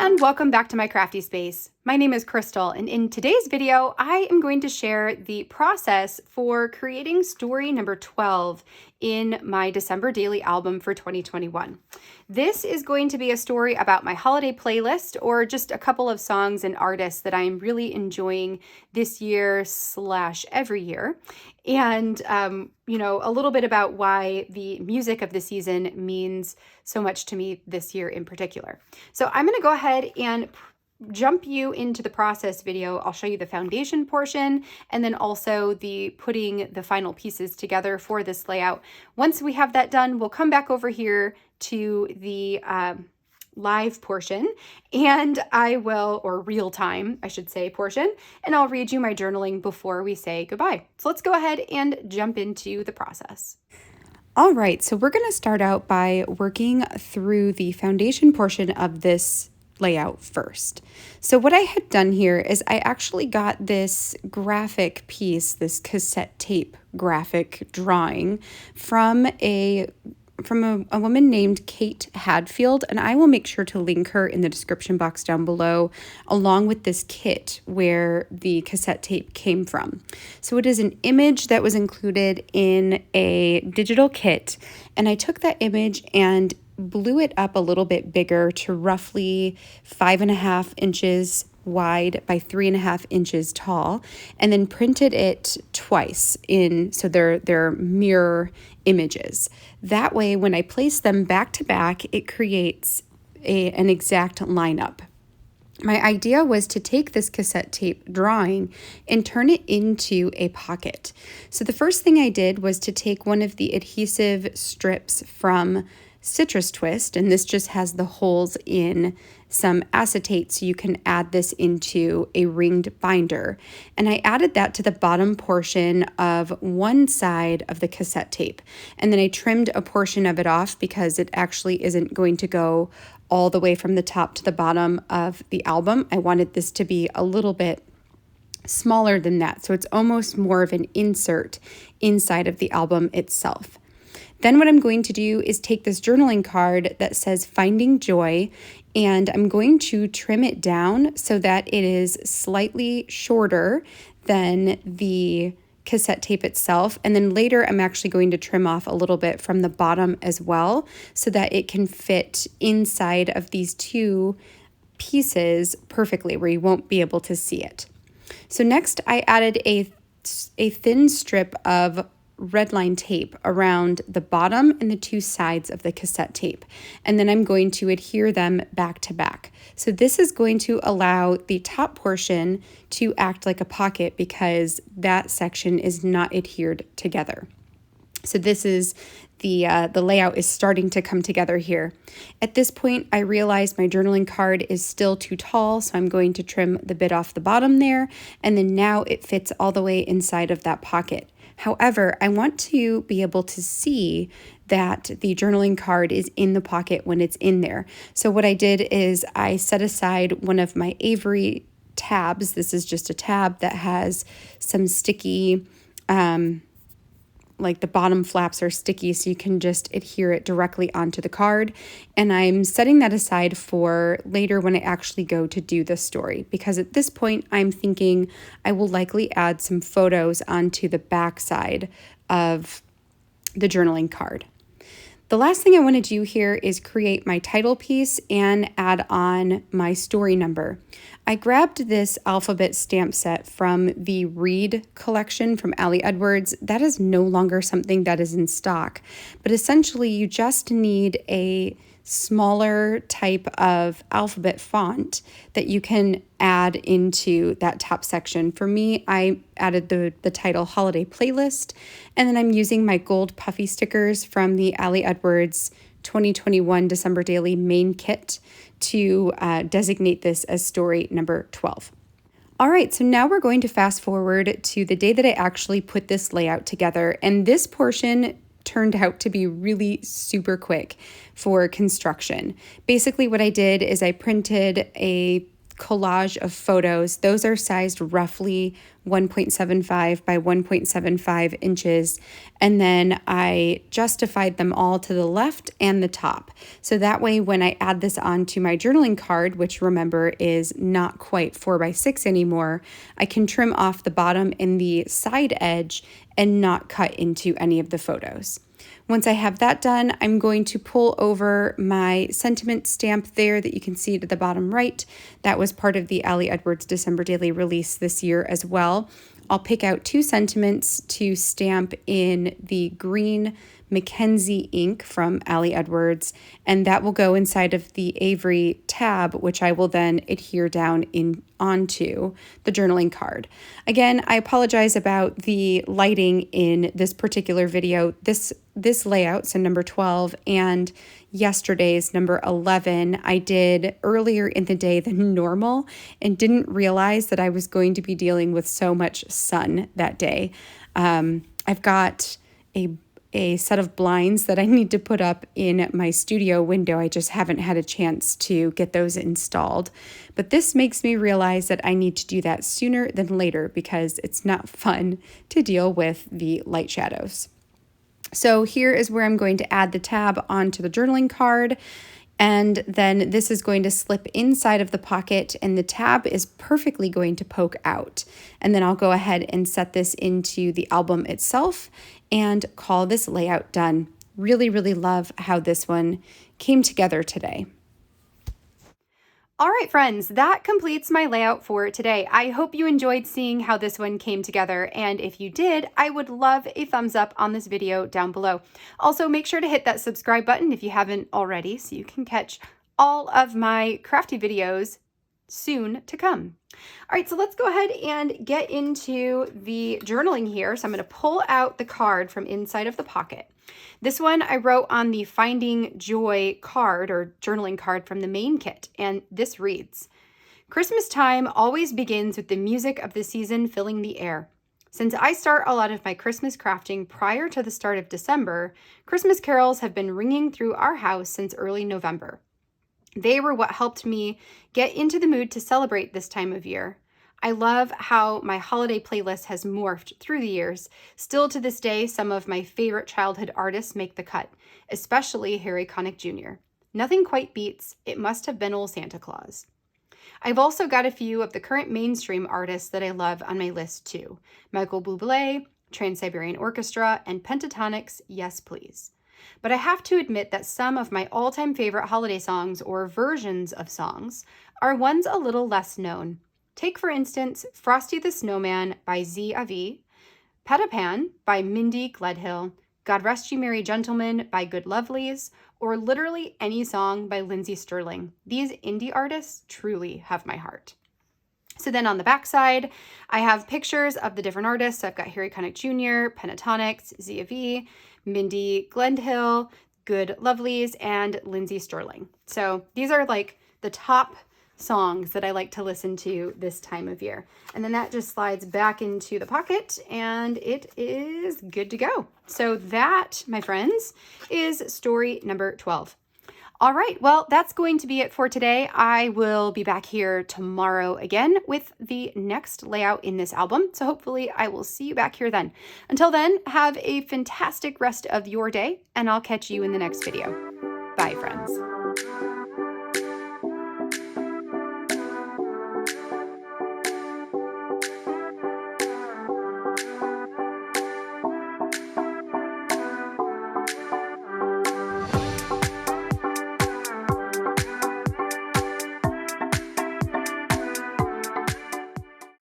and welcome back to my crafty space. My name is Crystal, and in today's video, I am going to share the process for creating story number 12 in my December daily album for 2021. This is going to be a story about my holiday playlist, or just a couple of songs and artists that I'm really enjoying this year / every year. And, a little bit about why the music of the season means so much to me this year in particular. So I'm going to go ahead and jump you into the process video. I'll show you the foundation portion and then also the putting the final pieces together for this layout. Once we have that done, we'll come back over here to the live portion and or real time, I should say, portion, and I'll read you my journaling before we say goodbye. So let's go ahead and jump into the process. All right, so we're going to start out by working through the foundation portion of this layout first. So what I had done here is I actually got this graphic piece, this cassette tape graphic drawing from a woman named Kate Hadfield, and I will make sure to link her in the description box down below, along with this kit where the cassette tape came from. So it is an image that was included in a digital kit, and I took that image and blew it up a little bit bigger to roughly 5.5 inches wide by 3.5 inches tall, and then printed it twice so they're mirror images. That way, when I place them back to back, it creates an exact lineup. My idea was to take this cassette tape drawing and turn it into a pocket. So the first thing I did was to take one of the adhesive strips from Citrus Twist, and this just has the holes in some acetate, so you can add this into a ringed binder. And I added that to the bottom portion of one side of the cassette tape. And then I trimmed a portion of it off because it actually isn't going to go all the way from the top to the bottom of the album. I wanted this to be a little bit smaller than that, so it's almost more of an insert inside of the album itself. Then what I'm going to do is take this journaling card that says Finding Joy, and I'm going to trim it down so that it is slightly shorter than the cassette tape itself. And then later I'm actually going to trim off a little bit from the bottom as well so that it can fit inside of these two pieces perfectly where you won't be able to see it. So next I added a thin strip of red line tape around the bottom and the two sides of the cassette tape. And then I'm going to adhere them back to back. So this is going to allow the top portion to act like a pocket because that section is not adhered together. So this is the layout is starting to come together here. At this point, I realized my journaling card is still too tall, so I'm going to trim the bit off the bottom there, and then now it fits all the way inside of that pocket. However, I want to be able to see that the journaling card is in the pocket when it's in there. So what I did is I set aside one of my Avery tabs. This is just a tab that has some sticky, like the bottom flaps are sticky, so you can just adhere it directly onto the card. And I'm setting that aside for later when I actually go to do the story, because at this point I'm thinking I will likely add some photos onto the back side of the journaling card. The last thing I want to do here is create my title piece and add on my story number. I grabbed this alphabet stamp set from the Read collection from Ali Edwards. That is no longer something that is in stock, but essentially you just need a smaller type of alphabet font that you can add into that top section. For me, I added the title Holiday Playlist, and then I'm using my gold puffy stickers from the Ali Edwards 2021 December Daily main kit to designate this as story number 12. All right, so now we're going to fast forward to the day that I actually put this layout together, and this portion turned out to be really super quick for construction. Basically what I did is I printed a collage of photos. Those are sized roughly 1.75 by 1.75 inches, and then I justified them all to the left and the top. So that way when I add this onto my journaling card, which remember is not quite 4 by 6 anymore, I can trim off the bottom and the side edge and not cut into any of the photos. Once I have that done, I'm going to pull over my sentiment stamp there that you can see to the bottom right. That was part of the Allie Edwards December Daily release this year as well. I'll pick out 2 sentiments to stamp in the green Mackenzie ink from Allie Edwards, and that will go inside of the Avery tab, which I will then adhere down onto the journaling card. Again, I apologize about the lighting in this particular video. This layout, so number 12, and yesterday's number 11, I did earlier in the day than normal and didn't realize that I was going to be dealing with so much sun that day. I've got a set of blinds that I need to put up in my studio window. I just haven't had a chance to get those installed. But this makes me realize that I need to do that sooner than later because it's not fun to deal with the light shadows. So here is where I'm going to add the tab onto the journaling card. And then this is going to slip inside of the pocket and the tab is perfectly going to poke out. And then I'll go ahead and set this into the album itself and call this layout done. Really, really love how this one came together today. All right, friends, that completes my layout for today. I hope you enjoyed seeing how this one came together, and if you did, I would love a thumbs up on this video down below. Also, make sure to hit that subscribe button if you haven't already so you can catch all of my crafty videos soon to come. All right, so let's go ahead and get into the journaling here. So I'm going to pull out the card from inside of the pocket. This one I wrote on the Finding Joy card or journaling card from the main kit, and this reads, "Christmas time always begins with the music of the season filling the air. Since I start a lot of my Christmas crafting prior to the start of December, Christmas carols have been ringing through our house since early November. They were what helped me get into the mood to celebrate this time of year. I love how my holiday playlist has morphed through the years. Still to this day, some of my favorite childhood artists make the cut, especially Harry Connick Jr. Nothing quite beats It Must Have Been Old Santa Claus. I've also got a few of the current mainstream artists that I love on my list too. Michael Bublé, Trans-Siberian Orchestra, and Pentatonic's Yes Please. But I have to admit that some of my all-time favorite holiday songs or versions of songs are ones a little less known. Take, for instance, Frosty the Snowman by Z Avi, Petta Pan by Mindy Gledhill, God Rest You Merry Gentlemen by Good Lovelies, or literally any song by Lindsey Sterling. These indie artists truly have my heart. So then on the back side, I have pictures of the different artists. So I've got Harry Connick Jr., Pentatonics, Z Avi, Mindy Gledhill, Good Lovelies, and Lindsey Sterling. So these are like the top songs that I like to listen to this time of year. And then that just slides back into the pocket and it is good to go. So that, my friends, is story number 12. All right, well, that's going to be it for today. I will be back here tomorrow again with the next layout in this album. So hopefully I will see you back here then. Until then, have a fantastic rest of your day, and I'll catch you in the next video. Bye, friends.